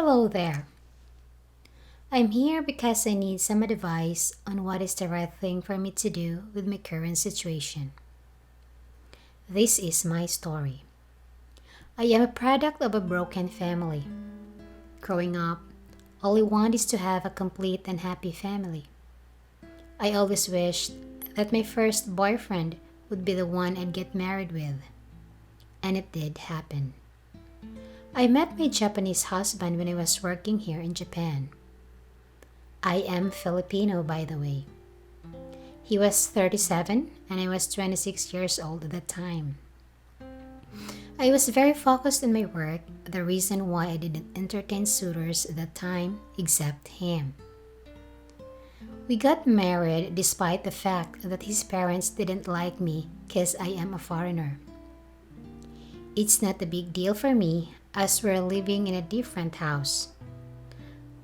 Hello there. I'm here because I need some advice on what is the right thing for me to do with my current situation. This is my story. I am a product of a broken family. Growing up, all I want is to have a complete and happy family. I always wished that my first boyfriend would be the one I'd get married with, and it did happen. I met my Japanese husband when I was working here in Japan. I am Filipino, by the way. He was 37 and I was 26 years old at that time. I was very focused on my work, the reason why I didn't entertain suitors at that time except him. We got married despite the fact that his parents didn't like me because I am a foreigner. It's not a big deal for me as we're living in a different house.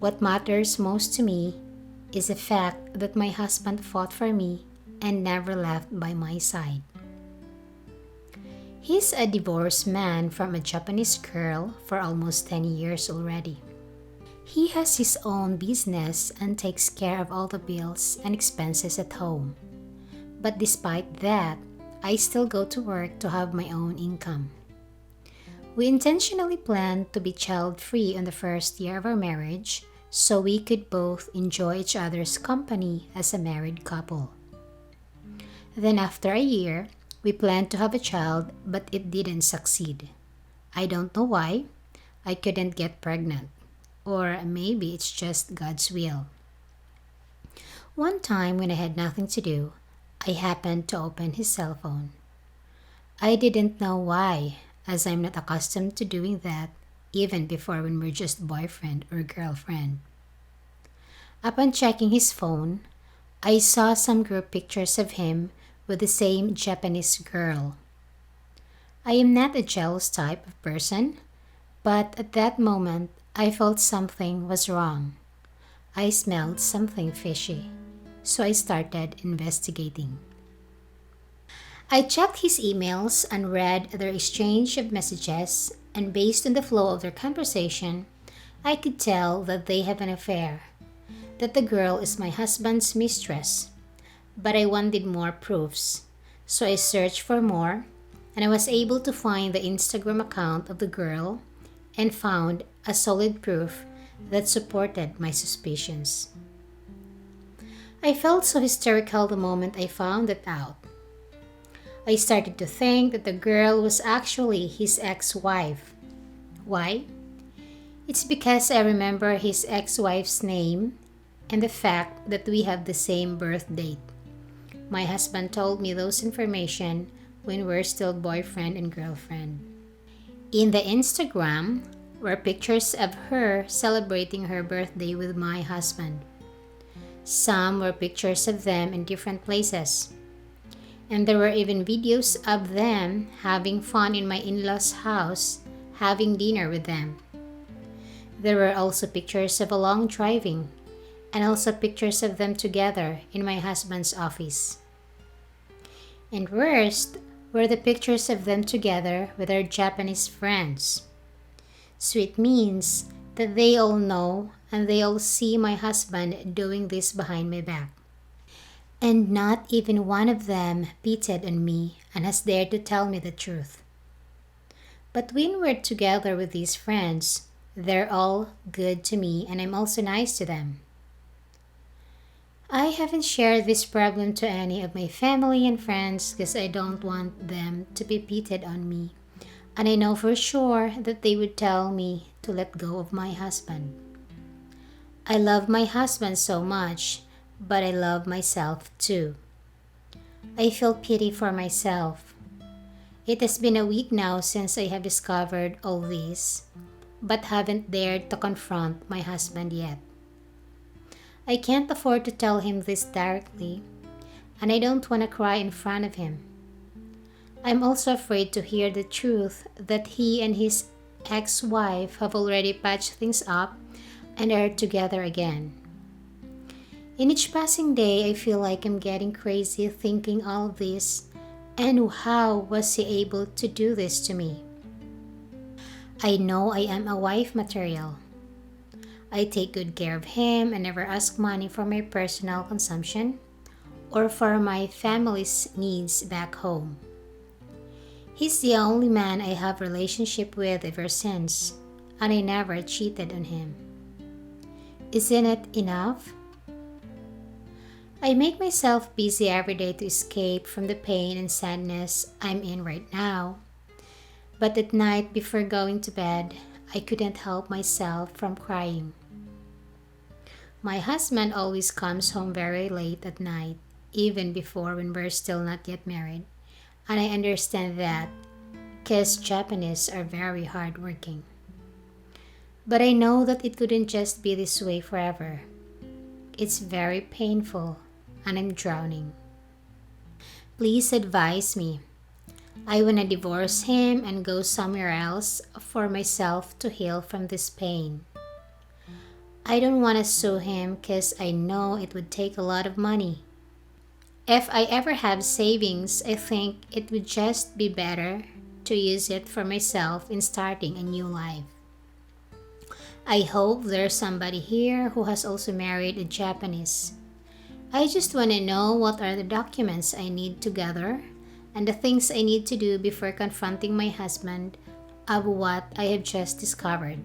What matters most to me is the fact that my husband fought for me and never left by my side. He's a divorced man from a Japanese girl for almost 10 years already. He has his own business and takes care of all the bills and expenses at home. But despite that, I still go to work to have my own income. We intentionally planned to be child-free in the first year of our marriage so we could both enjoy each other's company as a married couple. Then after a year, we planned to have a child but it didn't succeed. I don't know why. I couldn't get pregnant. Or maybe it's just God's will. One time when I had nothing to do, I happened to open his cell phone. I didn't know why, as I'm not accustomed to doing that even before when we're just boyfriend or girlfriend. Upon checking his phone, I saw some group pictures of him with the same Japanese girl. I am not a jealous type of person, but at that moment I felt something was wrong. I smelled something fishy, so I started investigating. I checked his emails and read their exchange of messages, and based on the flow of their conversation, I could tell that they have an affair, that the girl is my husband's mistress. But I wanted more proofs, so I searched for more, and I was able to find the Instagram account of the girl and found a solid proof that supported my suspicions. I felt so hysterical the moment I found it out. I started to think that the girl was actually his ex-wife. Why? It's because I remember his ex-wife's name and the fact that we have the same birth date. My husband told me those information when we're still boyfriend and girlfriend. In the Instagram were pictures of her celebrating her birthday with my husband. Some were pictures of them in different places. And there were even videos of them having fun in my in-laws' house, having dinner with them. There were also pictures of a long driving, and also pictures of them together in my husband's office. And worst were the pictures of them together with their Japanese friends. So it means that they all know and they all see my husband doing this behind my back. And not even one of them pitied on me and has dared to tell me the truth. But when we're together with these friends, they're all good to me and I'm also nice to them. I haven't shared this problem to any of my family and friends because I don't want them to be pitied on me. And I know for sure that they would tell me to let go of my husband. I love my husband so much, but I love myself too. I feel pity for myself. It has been a week now since I have discovered all this, but haven't dared to confront my husband yet. I can't afford to tell him this directly, and I don't want to cry in front of him. I'm also afraid to hear the truth that he and his ex-wife have already patched things up and are together again. In each passing day, I feel like I'm getting crazy thinking all this, and how was he able to do this to me? I know I am a wife material. I take good care of him and never ask money for my personal consumption or for my family's needs back home. He's the only man I have relationship with ever since, and I never cheated on him. Isn't it enough? I make myself busy every day to escape from the pain and sadness I'm in right now. But at night before going to bed, I couldn't help myself from crying. My husband always comes home very late at night, even before when we're still not yet married. And I understand that because Japanese are very hardworking. But I know that it couldn't just be this way forever. It's very painful and I'm drowning. Please advise me. I want to divorce him and go somewhere else for myself to heal from this pain. I don't want to sue him because I know it would take a lot of money. If I ever have savings, I think it would just be better to use it for myself in starting a new life. I hope there's somebody here who has also married a Japanese. I just want to know what are the documents I need to gather and the things I need to do before confronting my husband of what I have just discovered.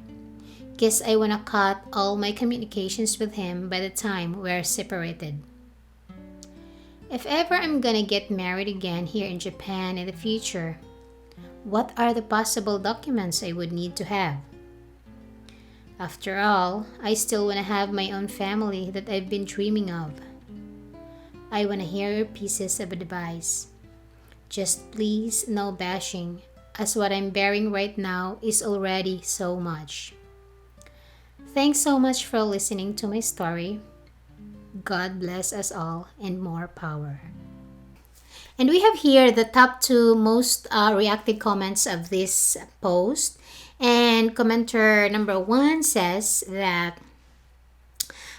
Guess I want to cut all my communications with him by the time we're separated. If ever I'm gonna get married again here in Japan in the future, what are the possible documents I would need to have? After all, I still want to have my own family that I've been dreaming of. I want to hear your pieces of advice. Just please no bashing, as what I'm bearing right now is already so much. Thanks so much for listening to my story. God bless us all and more power. And we have here the top two most reacted comments of this post. And commenter number 1 says that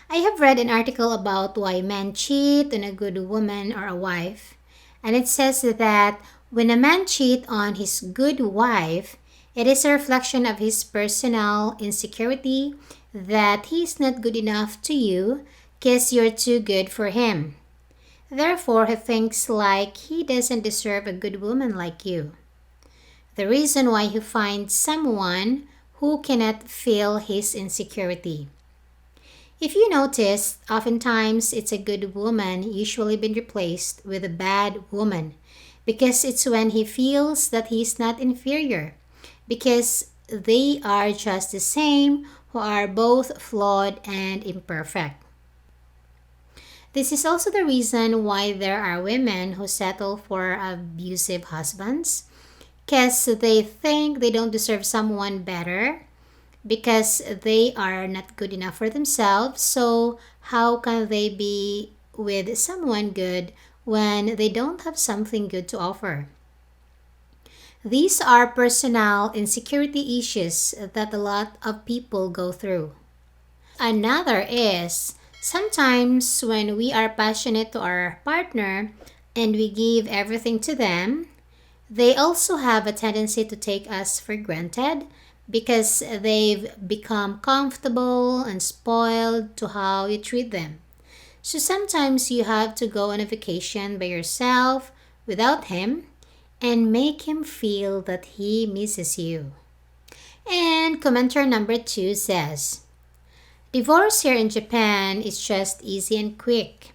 I have read an article about why men cheat on a good woman or a wife. And it says that when a man cheats on his good wife, it is a reflection of his personal insecurity that he is not good enough to you because you're too good for him. Therefore, he thinks like he doesn't deserve a good woman like you. The reason why he finds someone who cannot feel his insecurity. If you notice, oftentimes it's a good woman usually been replaced with a bad woman because it's when he feels that he's not inferior because they are just the same who are both flawed and imperfect. This is also the reason why there are women who settle for abusive husbands because they think they don't deserve someone better because they are not good enough for themselves. So how can they be with someone good when they don't have something good to offer? These are personal insecurity issues that a lot of people go through. Another is sometimes when we are passionate to our partner and we give everything to them, they also have a tendency to take us for granted because they've become comfortable and spoiled to how you treat them. So sometimes you have to go on a vacation by yourself without him and make him feel that he misses you. And commenter number 2 says, divorce here in Japan is just easy and quick.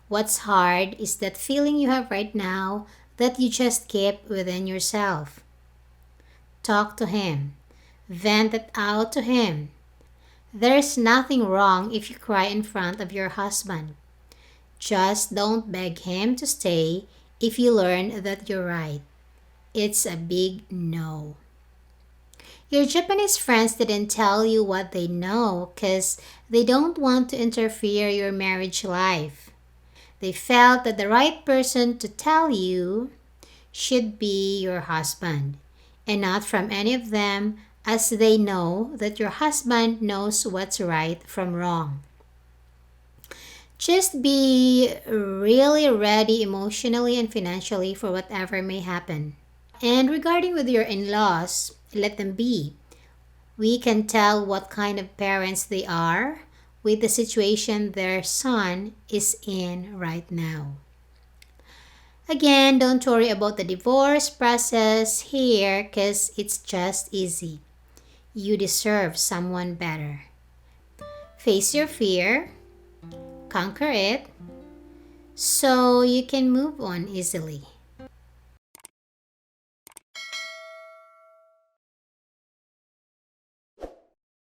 What's hard is that feeling you have right now that you just keep within yourself. Talk to him. Vent it out to him. There's nothing wrong if you cry in front of your husband. Just don't beg him to stay if you learn that you're right. It's a big no. Your Japanese friends didn't tell you what they know because they don't want to interfere your marriage life. They felt that the right person to tell you should be your husband and not from any of them, as they know that your husband knows what's right from wrong. Just be really ready emotionally and financially for whatever may happen. And regarding with your in-laws, let them be. We can tell what kind of parents they are with the situation their son is in right now. Again, don't worry about the divorce process here because it's just easy. You deserve someone better. Face your fear, conquer it, so you can move on easily.